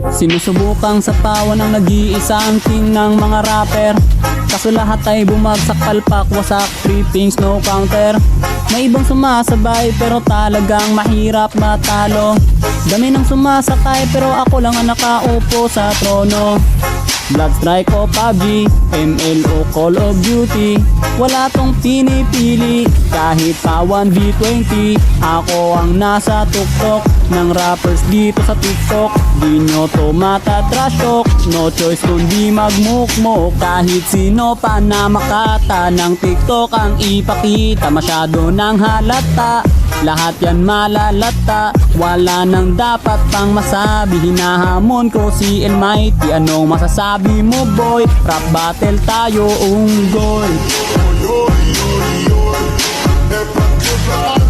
Sinusubukang sapawan ang nag-iisang king ng mga rapper. Kaso lahat ay bumagsak, palpak, wasak, trippings, no counter. May ibang sumasabay pero talagang mahirap matalo. Dami ng sumasakay pero ako lang ang nakaupo sa trono. Bloodstrike o PUBG, ML o Call of Duty, wala tong pinipili. Kahit pa 1v20, ako ang nasa tuktok ng rappers dito sa TikTok. Di nyo to matatrash talk, no choice kundi magmukmok. Kahit sino pa na makata ng TikTok ang ipakita, masyado nang halata. Lahat yan malalata, wala nang dapat pang masabi. Hinahamon ko si Almighty, anong masasabi mo boy? Rap battle tayo, unggoy. Oy, oy, oy, oy.